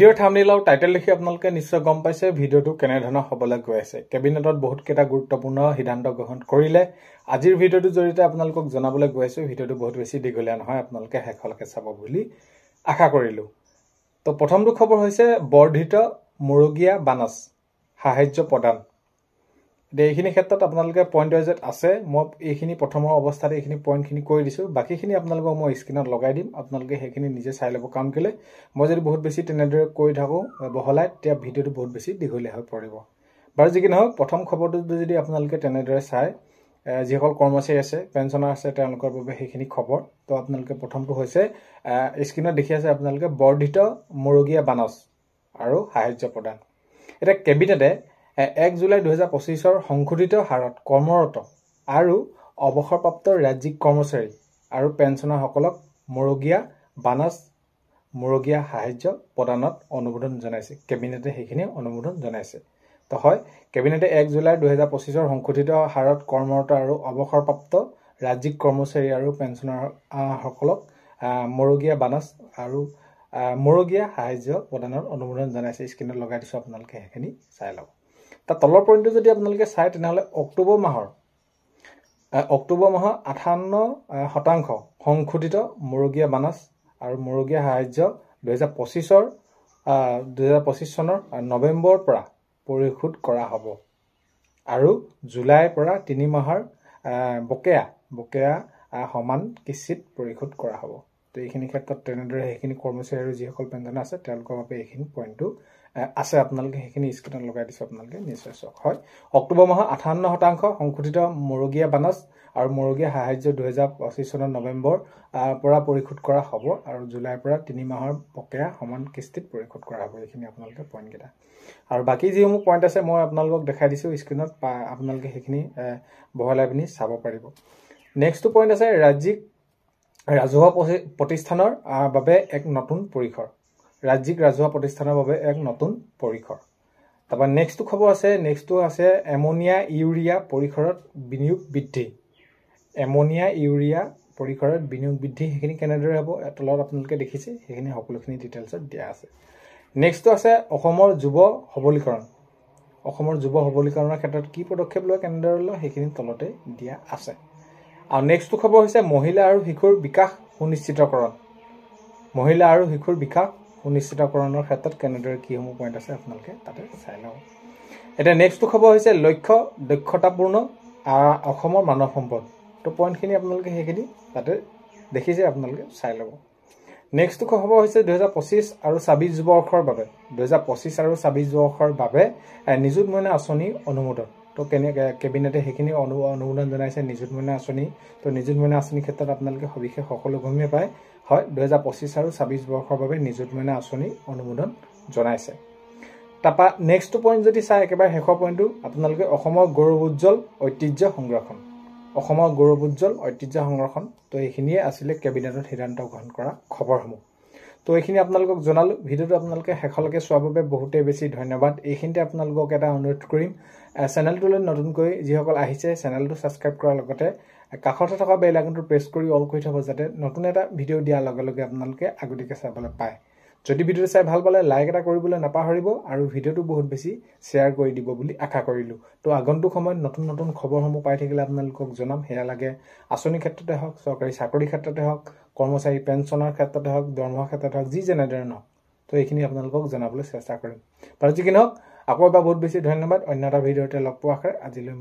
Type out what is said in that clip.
ভিডিঅ'ৰ থাম্বনেইল আৰু টাইটেল দেখি আপোনালোকে নিশ্চয় গম পাইছে ভিডিঅ'টো কেনে ধৰণৰ হ'বলৈ গৈ আছে। কেবিনেটত বহুত কেইটা গুৰুত্বপূৰ্ণ সিদ্ধান্ত গ্ৰহণ কৰিলে। আজিৰ ভিডিঅ'টোৰ জৰিয়তে আপোনালোকক জনাবলৈ গৈ আছো ভিডিঅ'টো বহুত বেছি দীঘলীয়া নহয়, আপোনালোকে শেষলৈকে চাব বুলি আশা কৰিলো। তো প্ৰথমটো খবৰ হৈছে বৰ্ধিত মুৰগীয়া বানাস সাহায্য প্ৰদান। এইখিনি ক্ষেত্ৰত আপোনালোকে পইণ্ট ৱাইজত আছে, মই এইখিনি প্ৰথমৰ অৱস্থাত এইখিনি পইণ্টখিনি কৈ দিছোঁ। বাকীখিনি আপোনালোকক মই স্ক্ৰীনত লগাই দিম, আপোনালোকে সেইখিনি নিজে চাই ল'ব। কাৰণ কেলে মই যদি বহুত বেছি তেনেদৰে কৈ থাকোঁ বহলাই, তেতিয়া ভিডিঅ'টো বহুত বেছি দীঘলীয়া হৈ পৰিব। বাৰু যি কি নহওক, প্ৰথম খবৰটো যদি আপোনালোকে তেনেদৰে চায়, যিসকল কৰ্মচাৰী আছে, পেঞ্চনাৰ আছে, তেওঁলোকৰ বাবে সেইখিনি খবৰ। তো আপোনালোকে প্ৰথমটো হৈছে স্ক্ৰীনত দেখি আছে আপোনালোকে বৰ্ধিত মুৰগীয়া বানাস আৰু সাহায্য প্ৰদান। এতিয়া কেবিনেটে 1 জুলাই 2025 সংশোধিত হাৰত কৰ্মৰত আৰু অৱসৰপ্ৰাপ্ত ৰাজ্যিক কৰ্মচাৰী আৰু পেঞ্চনাৰসকলক মুৰগীয়া বানাস মুৰগীয়া সাহায্য প্ৰদানত অনুমোদন জনাইছে। কেবিনেটে সেইখিনি অনুমোদন জনাইছে। তো হয়, কেবিনেটে 1 জুলাই 2025 সংশোধিত হাৰত কৰ্মৰত আৰু অৱসৰপ্ৰাপ্ত ৰাজ্যিক কৰ্মচাৰী আৰু পেঞ্চনাৰসকলক মুৰগীয়া বানাস আৰু মুৰগীয়া সাহায্য প্ৰদানৰ অনুমোদন জনাইছে। স্ক্ৰীনত লগাই দিছোঁ, আপোনালোকে সেইখিনি চাই ল'ব। তাৰ তলৰ পইণ্টটো যদি আপোনালোকে চায়, তেনেহ'লে অক্টোবৰ মাহৰ 58% সংশোধিত মুৰগীয়া বানাস আৰু মুৰগীয়া সাহায্য 2025 চনৰ নৱেম্বৰৰ পৰা পৰিশোধ কৰা হ'ব আৰু জুলাইৰ পৰা 3 মাহৰ বকেয়া সমান কিস্তিত পৰিশোধ কৰা হ'ব। তো এইখিনি ক্ষেত্ৰত তেনেদৰে সেইখিনি কৰ্মচাৰী আৰু যিসকল পেঞ্চনাৰ আছে তেওঁলোকৰ বাবে এইখিনি পইণ্টটো আছে। আপোনালোকে সেইখিনি স্ক্ৰীনত লগাই দিছোঁ, আপোনালোকে নিশ্চয় চাওক। হয়, অক্টোবৰ মাহৰ 58% সংশোধিত মুৰগীয়া বানাস আৰু মুৰগীয়া সাহায্য 2025 চনৰ নৱেম্বৰ পৰা পৰিশোধ কৰা হ'ব আৰু জুলাইৰ পৰা 3 মাহৰ বকেয়া সমান কিস্তিত পৰিশোধ কৰা হ'ব। এইখিনি আপোনালোকে পইণ্টকেইটা। আৰু বাকী যিসমূহ পইণ্ট আছে মই আপোনালোকক দেখাই দিছোঁ স্ক্ৰীনত, আপোনালোকে সেইখিনি বহলাই পিনি চাব পাৰিব। নেক্সটটো পইণ্ট আছে ৰাজ্যিক ৰাজহুৱা প্ৰতিষ্ঠানৰ বাবে এক নতুন পৰিসৰ। ৰাজ্যিক ৰাজহুৱা প্ৰতিষ্ঠানৰ বাবে এক নতুন পৰিসৰ। তাৰপৰা নেক্সটটো খবৰ আছে, নেক্সটটো আছে এমনিয়া ইউৰিয়া পৰিসৰত বিনিয়োগ বৃদ্ধি। এমনিয়া ইউৰিয়া পৰিসৰত বিনিয়োগ বৃদ্ধি সেইখিনি কেনেদৰে হ'ব তলত আপোনালোকে দেখিছে, সেইখিনি সকলোখিনি ডিটেইলছত দিয়া আছে। নেক্সটটো আছে অসমৰ যুৱ সবলীকৰণ। অসমৰ যুৱ সবলীকৰণৰ ক্ষেত্ৰত কি পদক্ষেপ লয়, কেনেদৰে লয়, সেইখিনি তলতে দিয়া আছে। আৰু নেক্সটটো খবৰ হৈছে মহিলা আৰু শিশুৰ বিকাশ সুনিশ্চিতকৰণ। মহিলা আৰু শিশুৰ বিকাশ সুনিশ্চিতকৰণৰ ক্ষেত্ৰত কেনেদৰে কিসমূহ পইণ্ট আছে আপোনালোকে তাতে চাই লওক। এতিয়া নেক্সটটো খবৰ হৈছে লক্ষ্য দক্ষতাপূৰ্ণ অসমৰ মানৱ সম্পদ। তো পইণ্টখিনি আপোনালোকে সেইখিনি তাতে দেখিছে, আপোনালোকে চাই ল'ব। নেক্সটটো খবৰ হৈছে 2025 আৰু 26 যুৱবৰ্ষৰ বাবে 2025 আৰু 26 যুৱবৰ্ষৰ বাবে নিযুত মইনা আঁচনি অনুমোদন। তো কেবিনেটে সেইখিনি অনুমোদন জনাইছে নিযুত মইনা আঁচনি। তো নিযুত মইনা আঁচনিৰ ক্ষেত্ৰত আপোনালোকে সবিশেষ সকলো গমেই পায়। হয়, 2025 আৰু 26 বৰ্ষৰ বাবে নিযুত মইনা আঁচনি অনুমোদন জনাইছে। তাৰপৰা নেক্সটটো পইণ্ট যদি চাই, একেবাৰে শেষৰ পইণ্টটো আপোনালোকে অসমৰ গৌৰৱোজ্জ্বল ঐতিহ্য সংৰক্ষণ। অসমৰ গৌৰৱোজ্জ্বল ঐতিহ্য সংৰক্ষণ। তো এইখিনিয়ে আছিলে কেবিনেটত সিদ্ধান্ত গ্ৰহণ কৰা খবৰসমূহ। তো এইখিনি আপোনালোকক জনালোঁ। ভিডিঅ'টো আপোনালোকে শেষলৈকে চোৱাৰ বাবে বহুতেই বেছি ধন্যবাদ। এইখিনিতে আপোনালোকক এটা অনুৰোধ কৰিম, চেনেলটোলৈ নতুনকৈ যিসকল আহিছে চেনেলটো ছাবস্ক্ৰাইব কৰাৰ লগতে কাষতে থকা বেল আইকনটো প্ৰেছ কৰি অল কৰি থ'ব, যাতে নতুন এটা ভিডিঅ' দিয়াৰ লগে লগে আপোনালোকে আগতীয়াকৈ চাবলৈ পায়। যদি ভিডিঅ'টো চাই ভাল পালে লাইক এটা কৰিবলৈ নাপাহৰিব আৰু ভিডিঅ'টো বহুত বেছি শ্বেয়াৰ কৰি দিব বুলি আশা কৰিলোঁ। তো আগন্তুক সময়ত নতুন নতুন খবৰসমূহ পাই থাকিলে আপোনালোকক জনাম। সেয়া লাগে আঁচনিৰ ক্ষেত্ৰতে হওক, চৰকাৰী চাকৰিৰ ক্ষেত্ৰতে হওক, কৰ্মচাৰী পেঞ্চনৰ ক্ষেত্ৰতে হওক, দৰমহাৰ ক্ষেত্ৰতে হওক, যি যেনেদৰে নহওক। তো এইখিনি আপোনালোকক জনাবলৈ চেষ্টা কৰিম। বাৰু যি কি নহওক, আকৌ এবাৰ বহুত বেছি ধন্যবাদ। অন্য এটা ভিডিঅ'তে লগ পোৱা আশাৰে আজিলৈ